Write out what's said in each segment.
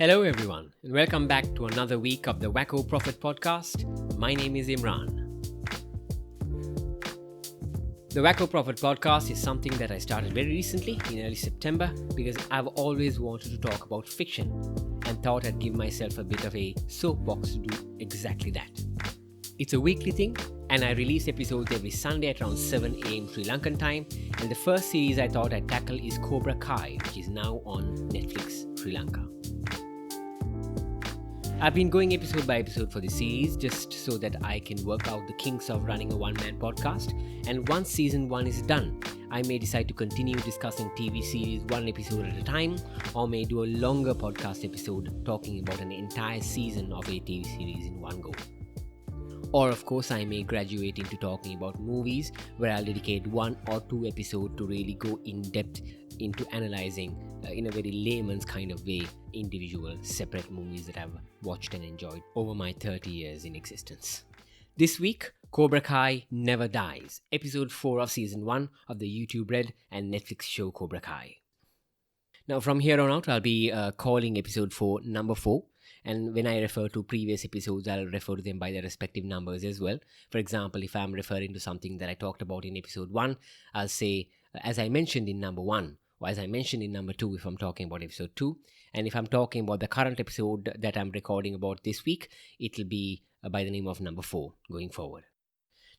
Hello everyone, and welcome back to another week of the Wacko Prophet podcast. My name is Imran. The Wacko Prophet podcast is something that I started very recently in early September because I've always wanted to talk about fiction and thought I'd give myself a bit of a soapbox to do exactly that. It's a weekly thing and I release episodes every Sunday at around 7 am Sri Lankan time, and the first series I thought I'd tackle is Cobra Kai, which is now on Netflix Sri Lanka. I've been going episode by episode for this series just so that I can work out the kinks of running a one-man podcast, and once season 1 is done, I may decide to continue discussing TV series one episode at a time, or may do a longer podcast episode talking about an entire season of a TV series in one go. Or of course I may graduate into talking about movies where I'll dedicate 1 or 2 episodes to really go in depth into analysing in a very layman's kind of way individual separate movies that I've watched and enjoyed over my 30 years in existence. This week, Cobra Kai Never Dies, episode 4 of season 1 of the YouTube Red and Netflix show Cobra Kai. Now from here on out I'll be calling episode 4 number 4. And when I refer to previous episodes, I'll refer to them by their respective numbers as well. For example, if I'm referring to something that I talked about in episode 1, I'll say, as I mentioned in number 1, or as I mentioned in number 2 if I'm talking about episode 2. And if I'm talking about the current episode that I'm recording about this week, it'll be by the name of number 4 going forward.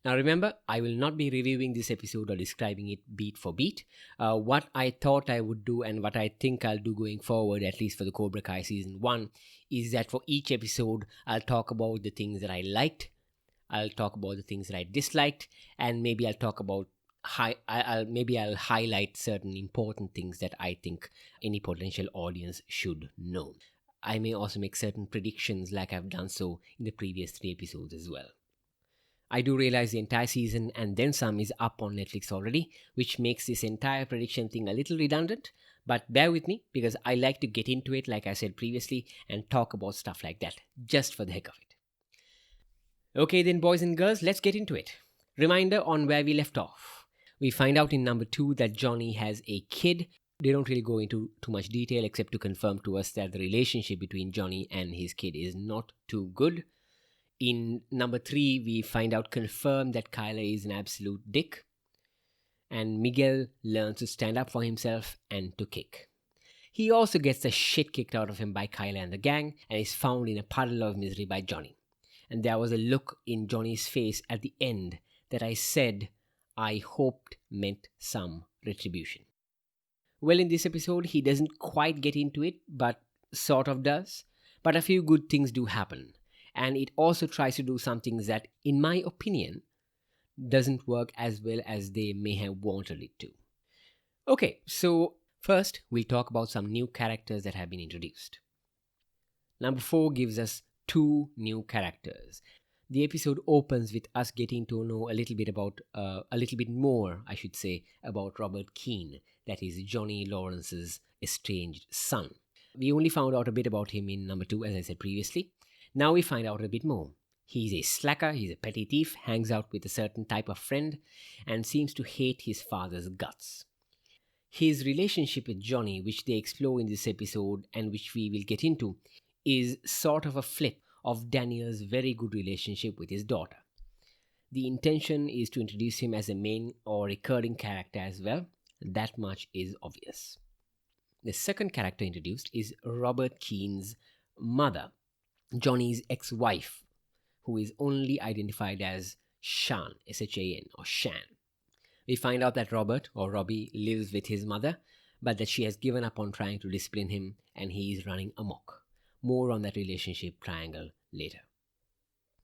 Now remember, I will not be reviewing this episode or describing it beat for beat. What I thought I would do and what I think I'll do going forward, at least for the Cobra Kai season 1, is that for each episode, I'll talk about the things that I liked, I'll talk about the things that I disliked, and maybe I'll talk about I'll highlight certain important things that I think any potential audience should know. I may also make certain predictions like I've done so in the previous 3 episodes as well. I do realize the entire season and then some is up on Netflix already, which makes this entire prediction thing a little redundant, but bear with me because I like to get into it, like I said previously, and talk about stuff like that, just for the heck of it. Okay then boys and girls, let's get into it. Reminder on where we left off. We find out in number 2 that Johnny has a kid. They don't really go into too much detail except to confirm to us that the relationship between Johnny and his kid is not too good. In number 3, we find out confirmed that Kyler is an absolute dick. And Miguel learns to stand up for himself and to kick. He also gets the shit kicked out of him by Kyler and the gang and is found in a puddle of misery by Johnny. And there was a look in Johnny's face at the end that I said I hoped meant some retribution. Well, in this episode, he doesn't quite get into it, but sort of does. But a few good things do happen. And it also tries to do some things that, in my opinion, doesn't work as well as they may have wanted it to. Okay, so first we'll talk about some new characters that have been introduced. Number 4 gives us 2 new characters. The episode opens with us getting to know a little bit more, about Robert Keane, that is Johnny Lawrence's estranged son. We only found out a bit about him in number 2, as I said previously. Now we find out a bit more. He's a slacker, he's a petty thief, hangs out with a certain type of friend, and seems to hate his father's guts. His relationship with Johnny, which they explore in this episode and which we will get into, is sort of a flip of Daniel's very good relationship with his daughter. The intention is to introduce him as a main or recurring character as well. That much is obvious. The second character introduced is Robert Keane's mother, Johnny's ex-wife, who is only identified as Shan, S-H-A-N, or Shan. We find out that Robert, or Robbie, lives with his mother, but that she has given up on trying to discipline him and he is running amok. More on that relationship triangle later.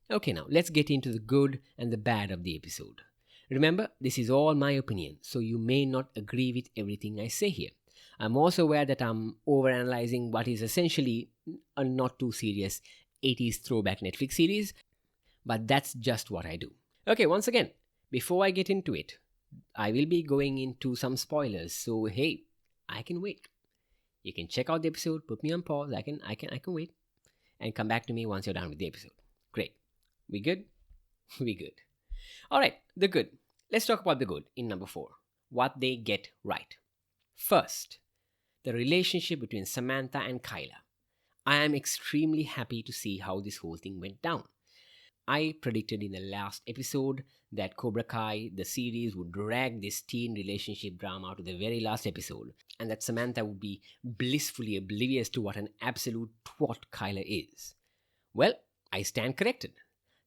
Okay, now let's get into the good and the bad of the episode. Remember, this is all my opinion, so you may not agree with everything I say here. I'm also aware that I'm overanalyzing what is essentially a not too serious 80s throwback Netflix series, but that's just what I do. Okay, once again, before I get into it, I will be going into some spoilers, so hey, I can wait. You can check out the episode, put me on pause, I can wait, and come back to me once you're done with the episode. Great. We good? We good. Alright, the good. Let's talk about the good in number 4. What they get right. First, the relationship between Samantha and Kyler. I am extremely happy to see how this whole thing went down. I predicted in the last episode that Cobra Kai, the series, would drag this teen relationship drama to the very last episode, and that Samantha would be blissfully oblivious to what an absolute twat Kyler is. Well, I stand corrected.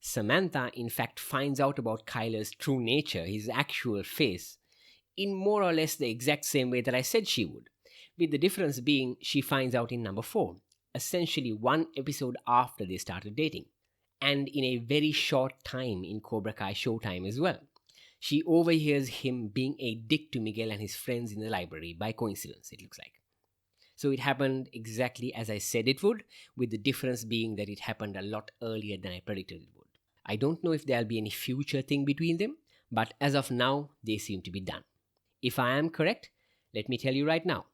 Samantha, in fact, finds out about Kyler's true nature, his actual face, in more or less the exact same way that I said she would, with the difference being she finds out in number 4, essentially one episode after they started dating, and in a very short time in Cobra Kai Showtime as well. She overhears him being a dick to Miguel and his friends in the library by coincidence, it looks like. So it happened exactly as I said it would, with the difference being that it happened a lot earlier than I predicted it would. I don't know if there'll be any future thing between them, but as of now, they seem to be done. If I am correct, let me tell you right now,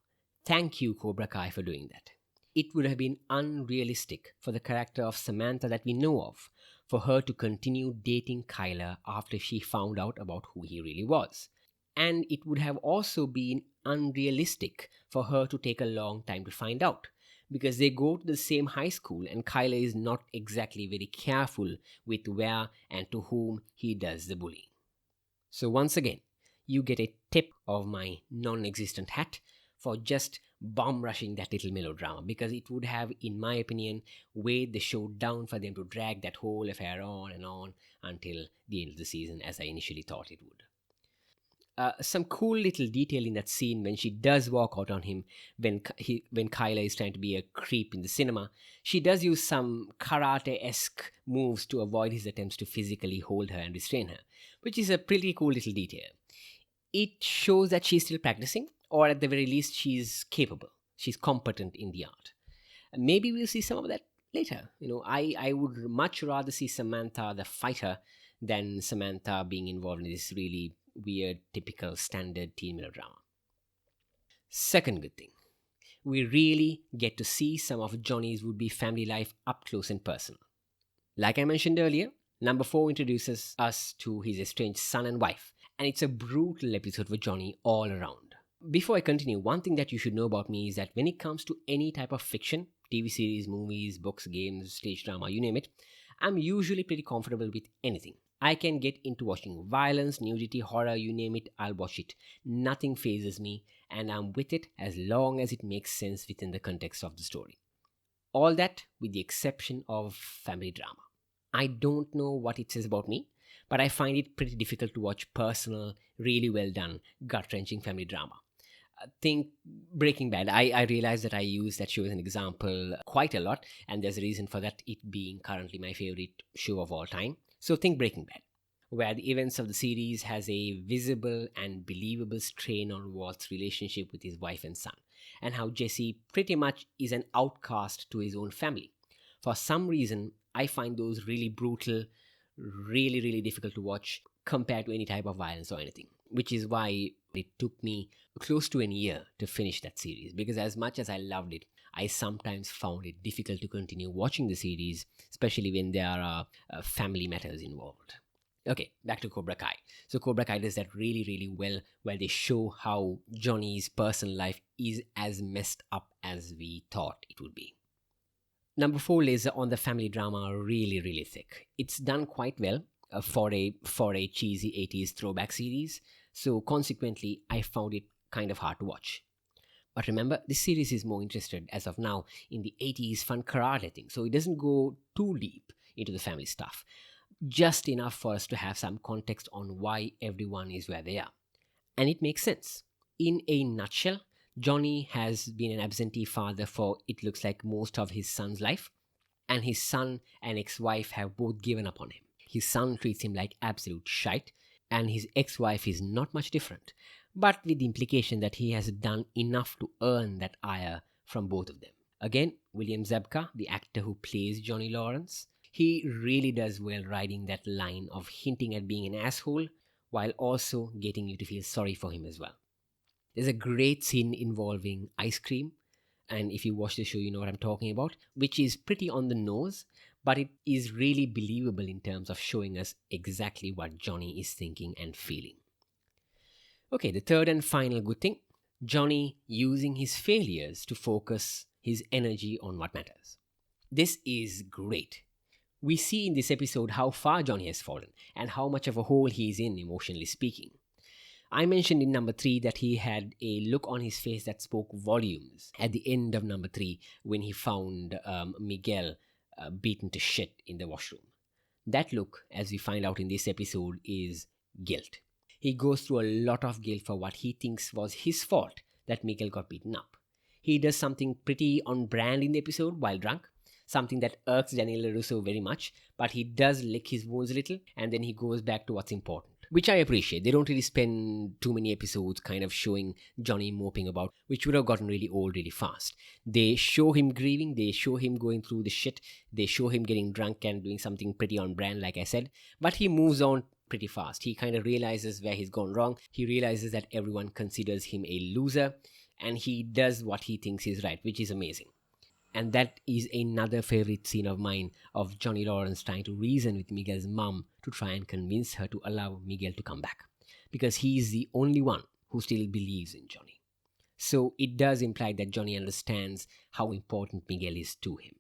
thank you, Cobra Kai, for doing that. It would have been unrealistic for the character of Samantha that we know of, for her to continue dating Kyler after she found out about who he really was. And it would have also been unrealistic for her to take a long time to find out, because they go to the same high school and Kyler is not exactly very careful with where and to whom he does the bullying. So once again, you get a tip of my non-existent hat for just bomb rushing that little melodrama, because it would have, in my opinion, weighed the show down for them to drag that whole affair on and on until the end of the season, as I initially thought it would. Some cool little detail in that scene when she does walk out on him when Kyler is trying to be a creep in the cinema. She does use some karate-esque moves to avoid his attempts to physically hold her and restrain her, which is a pretty cool little detail. It shows that she's still practicing, or at the very least, she's capable. She's competent in the art. Maybe we'll see some of that later. I would much rather see Samantha the fighter than Samantha being involved in this really weird, typical, standard teen melodrama. Second good thing, we really get to see some of Johnny's would-be family life up close and personal. Like I mentioned earlier, number 4 introduces us to his estranged son and wife, and it's a brutal episode for Johnny all around. Before I continue, one thing that you should know about me is that when it comes to any type of fiction, TV series, movies, books, games, stage drama, you name it, I'm usually pretty comfortable with anything. I can get into watching violence, nudity, horror, you name it, I'll watch it. Nothing phases me, and I'm with it as long as it makes sense within the context of the story. All that with the exception of family drama. I don't know what it says about me, but I find it pretty difficult to watch personal, really well done, gut-wrenching family drama. Think Breaking Bad. I realize that I use that show as an example quite a lot, and there's a reason for that, it being currently my favorite show of all time. So think Breaking Bad, where the events of the series has a visible and believable strain on Walt's relationship with his wife and son, and how Jesse pretty much is an outcast to his own family. For some reason, I find those really brutal, really, really difficult to watch compared to any type of violence or anything, which is why it took me close to a year to finish that series, because as much as I loved it, I sometimes found it difficult to continue watching the series, especially when there are family matters involved. Okay, back to Cobra Kai. So Cobra Kai does that really, really well, where they show how Johnny's personal life is as messed up as we thought it would be. Number 4 lays on the family drama really, really thick. It's done quite well for a cheesy 80s throwback series, so consequently, I found it kind of hard to watch. But remember, this series is more interested, as of now, in the 80s fun karate thing, so it doesn't go too deep into the family stuff. Just enough for us to have some context on why everyone is where they are. And it makes sense. In a nutshell, Johnny has been an absentee father for, it looks like, most of his son's life, and his son and ex-wife have both given up on him. His son treats him like absolute shite, and his ex-wife is not much different, but with the implication that he has done enough to earn that ire from both of them. Again, William Zabka, the actor who plays Johnny Lawrence, he really does well riding that line of hinting at being an asshole while also getting you to feel sorry for him as well. There's a great scene involving ice cream, and if you watch the show, you know what I'm talking about, which is pretty on the nose, but it is really believable in terms of showing us exactly what Johnny is thinking and feeling. Okay, the third and final good thing, Johnny using his failures to focus his energy on what matters. This is great. We see in this episode how far Johnny has fallen and how much of a hole he is in, emotionally speaking. I mentioned in number 3 that he had a look on his face that spoke volumes at the end of number 3 when he found Miguel beaten to shit in the washroom. That look, as we find out in this episode, is guilt. He goes through a lot of guilt for what he thinks was his fault that Miguel got beaten up. He does something pretty on brand in the episode while drunk, something that irks Daniel LaRusso very much, but he does lick his wounds a little and then he goes back to what's important, which I appreciate. They don't really spend too many episodes kind of showing Johnny moping about, which would have gotten really old really fast. They show him grieving, they show him going through the shit, they show him getting drunk and doing something pretty on brand, like I said, but he moves on pretty fast. He kind of realizes where he's gone wrong. He realizes that everyone considers him a loser, and he does what he thinks is right, which is amazing. And that is another favorite scene of mine, of Johnny Lawrence trying to reason with Miguel's mom to try and convince her to allow Miguel to come back, because he's the only one who still believes in Johnny. So it does imply that Johnny understands how important Miguel is to him.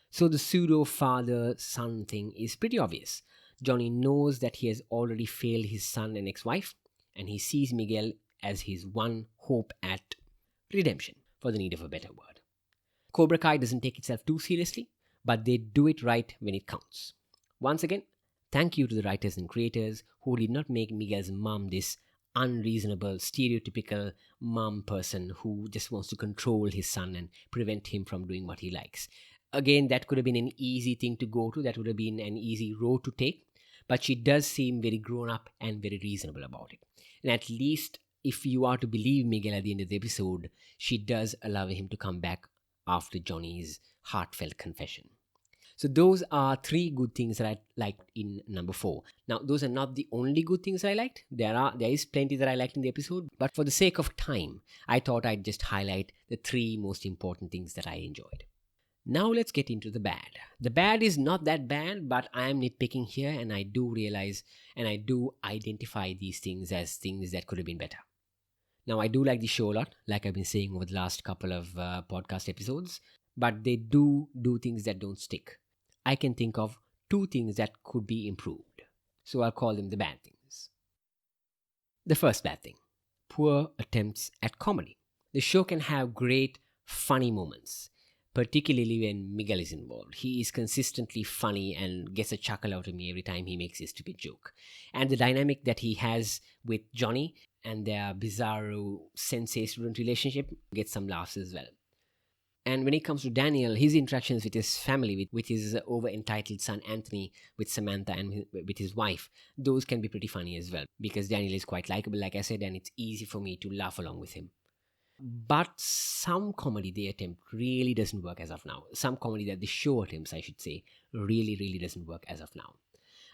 So the pseudo father-son thing is pretty obvious. Johnny knows that he has already failed his son and ex-wife, and he sees Miguel as his one hope at redemption, for the need of a better word. Cobra Kai doesn't take itself too seriously, but they do it right when it counts. Once again, thank you to the writers and creators who did not make Miguel's mom this unreasonable, stereotypical mom person who just wants to control his son and prevent him from doing what he likes. Again, that could have been an easy thing to go to, that would have been an easy road to take, but she does seem very grown up and very reasonable about it. And at least, if you are to believe Miguel at the end of the episode, she does allow him to come back after Johnny's heartfelt confession. So those are 3 good things that I liked in number 4. Now, those are not the only good things I liked. There is plenty that I liked in the episode, but for the sake of time, I thought I'd just highlight the 3 most important things that I enjoyed. Now let's get into the bad. The bad is not that bad, but I am nitpicking here, and I do realize and I do identify these things as things that could have been better. Now, I do like the show a lot, like I've been saying over the last couple of podcast episodes, but they do things that don't stick. I can think of 2 things that could be improved, so I'll call them the bad things. The first bad thing: poor attempts at comedy. The show can have great, funny moments, particularly when Miguel is involved. He is consistently funny and gets a chuckle out of me every time he makes a stupid joke. And the dynamic that he has with Johnny and their bizarro sensei-student relationship gets some laughs as well. And when it comes to Daniel, his interactions with his family, with his over-entitled son Anthony, with Samantha, and with his wife, those can be pretty funny as well, because Daniel is quite likable, like I said, and it's easy for me to laugh along with him. But some comedy they attempt really doesn't work as of now. Some comedy that the show attempts, I should say, really doesn't work as of now.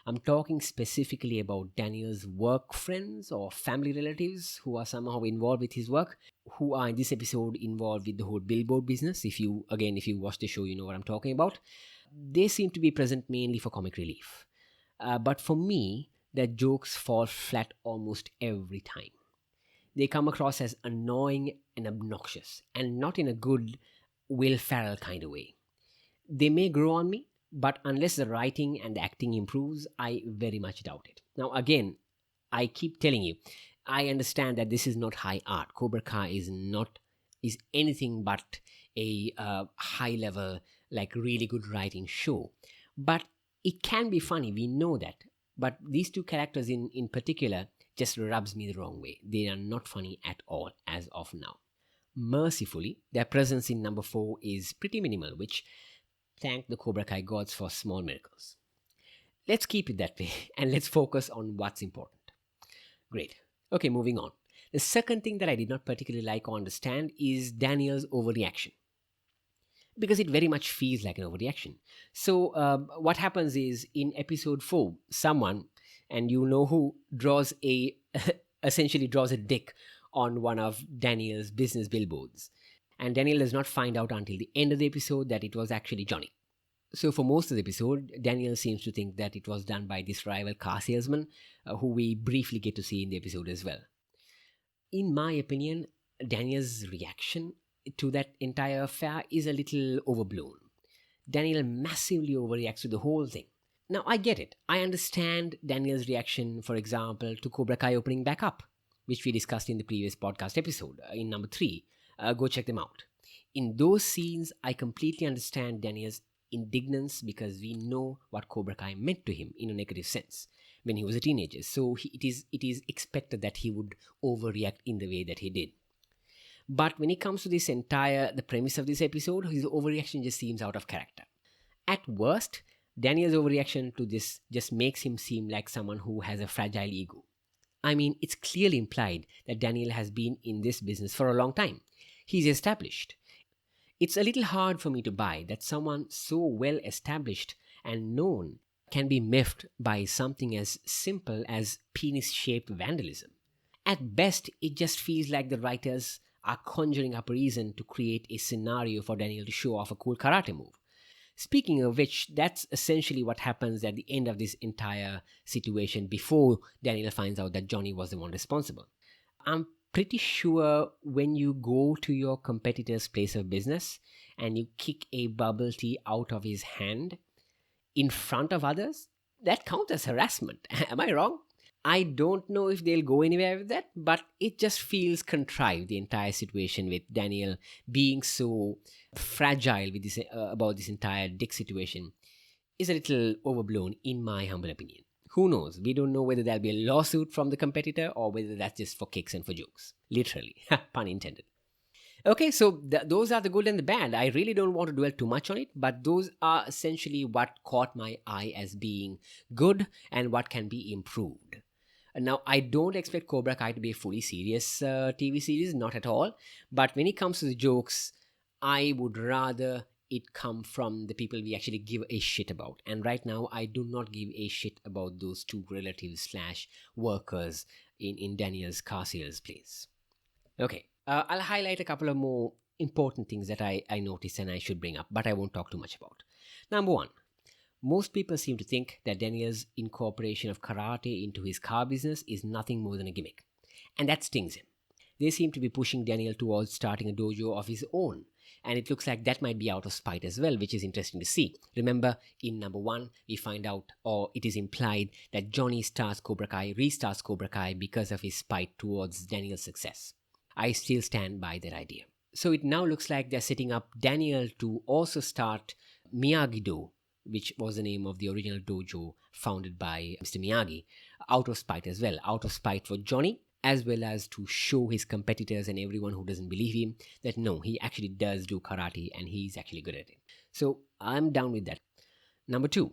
I'm talking specifically about Daniel's work friends or family relatives who are somehow involved with his work, who are in this episode involved with the whole billboard business. If you watch the show, you know what I'm talking about. They seem to be present mainly for comic relief. But for me, their jokes fall flat almost every time. They come across as annoying and obnoxious, and not in a good Will Ferrell kind of way. They may grow on me, but unless the writing and the acting improves, I very much doubt it. Now again, I keep telling you, I understand that this is not high art. Cobra Kai is anything but a high level, like really good writing show. But it can be funny, we know that. But these 2 characters in particular just rubs me the wrong way. They are not funny at all as of now. Mercifully, their presence in number 4 is pretty minimal, which thank the Cobra Kai gods for small miracles. Let's keep it that way and let's focus on what's important. Great. Okay, moving on. The second thing that I did not particularly like or understand is Daniel's overreaction, because it very much feels like an overreaction. So what happens is in episode 4, someone, and you know who, essentially draws a dick on one of Daniel's business billboards. And Daniel does not find out until the end of the episode that it was actually Johnny. So for most of the episode, Daniel seems to think that it was done by this rival car salesman, who we briefly get to see in the episode as well. In my opinion, Daniel's reaction to that entire affair is a little overblown. Daniel massively overreacts to the whole thing. Now, I get it. I understand Daniel's reaction, for example, to Cobra Kai opening back up, which we discussed in the previous podcast episode, in number 3. Go check them out. In those scenes, I completely understand Daniel's indignance because we know what Cobra Kai meant to him in a negative sense when he was a teenager. So it is expected that he would overreact in the way that he did. But when it comes to the premise of this episode, his overreaction just seems out of character. At worst, Daniel's overreaction to this just makes him seem like someone who has a fragile ego. I mean, it's clearly implied that Daniel has been in this business for a long time. He's established. It's a little hard for me to buy that someone so well established and known can be miffed by something as simple as penis-shaped vandalism. At best, it just feels like the writers are conjuring up a reason to create a scenario for Daniel to show off a cool karate move. Speaking of which, that's essentially what happens at the end of this entire situation before Daniel finds out that Johnny was the one responsible. I'm pretty sure when you go to your competitor's place of business and you kick a bubble tea out of his hand in front of others, that counts as harassment. Am I wrong? I don't know if they'll go anywhere with that, but it just feels contrived, the entire situation with Daniel being so fragile with this about this entire dick situation is a little overblown in my humble opinion. Who knows? We don't know whether there'll be a lawsuit from the competitor or whether that's just for kicks and for jokes. Literally. Pun intended. Okay, so those are the good and the bad. I really don't want to dwell too much on it, but those are essentially what caught my eye as being good and what can be improved. Now, I don't expect Cobra Kai to be a fully serious TV series, not at all. But when it comes to the jokes, I would rather it come from the people we actually give a shit about. And right now, I do not give a shit about those two relatives / workers in Daniel's car sales place. Okay, I'll highlight a couple of more important things that I noticed and I should bring up, but I won't talk too much about. Number 1. Most people seem to think that Daniel's incorporation of karate into his car business is nothing more than a gimmick. And that stings him. They seem to be pushing Daniel towards starting a dojo of his own. And it looks like that might be out of spite as well, which is interesting to see. Remember, in number 1, we find out, or it is implied, that Johnny restarts Cobra Kai because of his spite towards Daniel's success. I still stand by that idea. So it now looks like they're setting up Daniel to also start Miyagi-Do, which was the name of the original dojo founded by Mr. Miyagi, out of spite as well. Out of spite for Johnny, as well as to show his competitors and everyone who doesn't believe him that no, he actually does do karate and he's actually good at it. So I'm down with that. Number 2,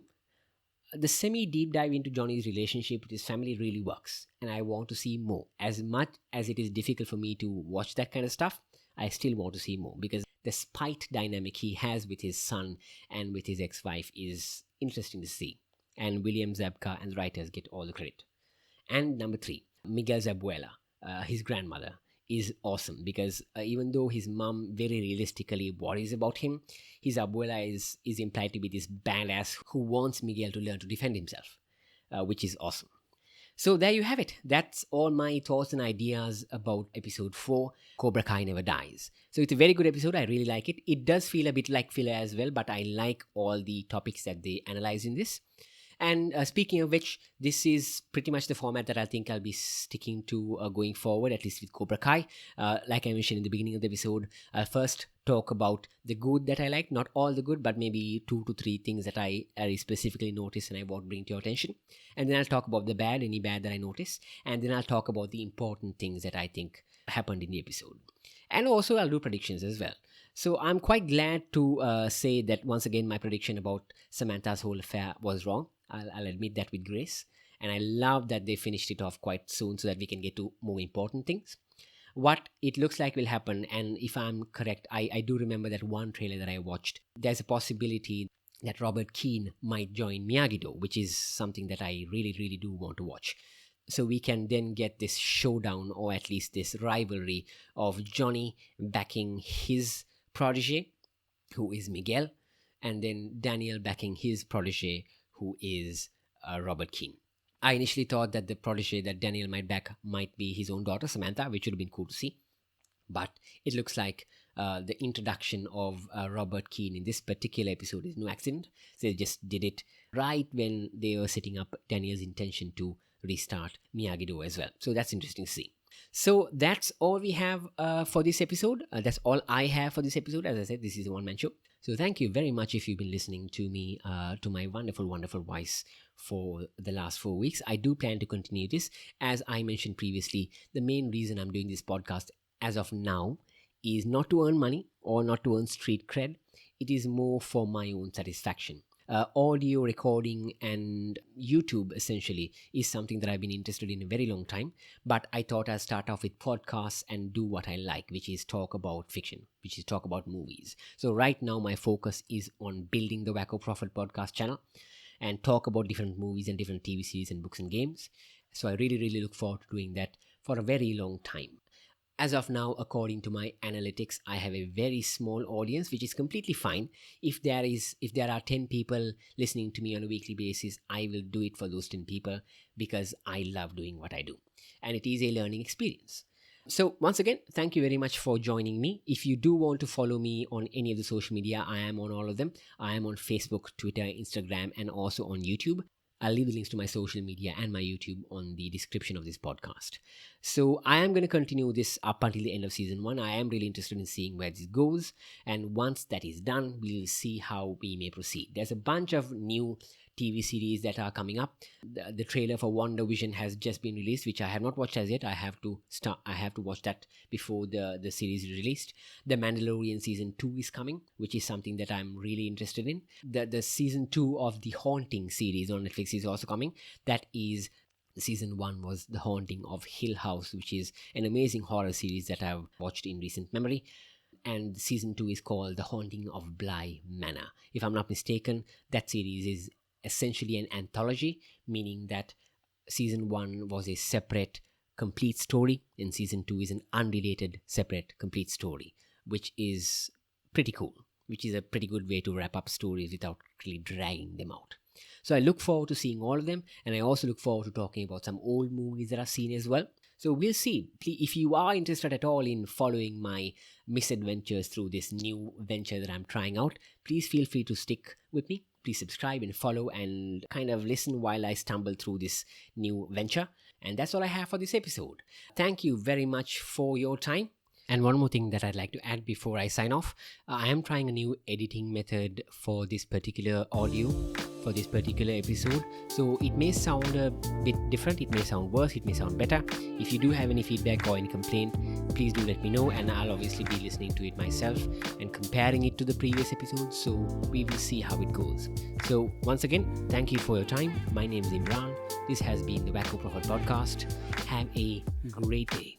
the semi-deep dive into Johnny's relationship with his family really works, and I want to see more. As much as it is difficult for me to watch that kind of stuff, I still want to see more because the spite dynamic he has with his son and with his ex-wife is interesting to see. And William Zabka and the writers get all the credit. And number 3, Miguel's abuela, his grandmother, is awesome because even though his mom very realistically worries about him, his abuela is implied to be this badass who wants Miguel to learn to defend himself, which is awesome. So there you have it. That's all my thoughts and ideas about episode 4, Cobra Kai Never Dies. So it's a very good episode. I really like it. It does feel a bit like filler as well, but I like all the topics that they analyze in this. And speaking of which, this is pretty much the format that I think I'll be sticking to going forward, at least with Cobra Kai. Like I mentioned in the beginning of the episode, I'll first talk about the good that I like, not all the good, but maybe 2 to 3 things that I specifically noticed and I want to bring to your attention. And then I'll talk about the bad, any bad that I notice. And then I'll talk about the important things that I think happened in the episode. And also I'll do predictions as well. So I'm quite glad to say that once again my prediction about Samantha's whole affair was wrong. I'll admit that with grace. And I love that they finished it off quite soon so that we can get to more important things. What it looks like will happen, and if I'm correct, I do remember that one trailer that I watched. There's a possibility that Robert Keane might join Miyagi-Do, which is something that I really, really do want to watch. So we can then get this showdown, or at least this rivalry of Johnny backing his protege, who is Miguel, and then Daniel backing his protege, who is Robert Keane. I initially thought that the protege that Daniel might back might be his own daughter, Samantha, which would have been cool to see. But it looks like the introduction of Robert Keane in this particular episode is no accident. So they just did it right when they were setting up Daniel's intention to restart Miyagi-Do as well. So that's interesting to see. So that's all we have for this episode. That's all I have for this episode. As I said, this is a one-man show. So thank you very much if you've been listening to me, to my wonderful, wonderful voice for the last 4 weeks. I do plan to continue this. As I mentioned previously, the main reason I'm doing this podcast as of now is not to earn money or not to earn street cred. It is more for my own satisfaction. Audio recording and YouTube essentially is something that I've been interested in a very long time, but I thought I'd start off with podcasts and do what I like, which is talk about fiction, which is talk about movies. So right now my focus is on building the Wacko Prophet podcast channel and talk about different movies and different TV series and books and games. So I really, really look forward to doing that for a very long time. As of now, according to my analytics, I have a very small audience, which is completely fine. If there are 10 people listening to me on a weekly basis, I will do it for those 10 people because I love doing what I do. And it is a learning experience. So once again, thank you very much for joining me. If you do want to follow me on any of the social media, I am on all of them. I am on Facebook, Twitter, Instagram, and also on YouTube. I'll leave the links to my social media and my YouTube on the description of this podcast. So I am going to continue this up until the end of season 1. I am really interested in seeing where this goes. And once that is done, we'll see how we may proceed. There's a bunch of new TV series that are coming up. The trailer for WandaVision has just been released, which I have not watched as yet. I have to watch that before the series is released. The Mandalorian season 2 is coming, which is something that I'm really interested in. The season 2 of the Haunting series on Netflix is also coming. That is, season 1 was The Haunting of Hill House, which is an amazing horror series that I've watched in recent memory. And season 2 is called The Haunting of Bly Manor. If I'm not mistaken, that series is essentially an anthology, meaning that season 1 was a separate complete story and season 2 is an unrelated separate complete story, which is pretty cool, which is a pretty good way to wrap up stories without really dragging them out. So I look forward to seeing all of them, and I also look forward to talking about some old movies that I've seen as well. So we'll see. If you are interested at all in following my misadventures through this new venture that I'm trying out, please feel free to stick with me. Please subscribe and follow and kind of listen while I stumble through this new venture. And that's all I have for this episode. Thank you very much for your time. And one more thing that I'd like to add before I sign off. I am trying a new editing method for this particular audio, for this particular episode. So it may sound a bit different, it may sound worse, it may sound better. If you do have any feedback or any complaint, please do let me know, and I'll obviously be listening to it myself and comparing it to the previous episodes, so we will see how it goes. So once again, thank you for your time. My name is Imran. This has been the Wacko Prophet Podcast. Have a great day.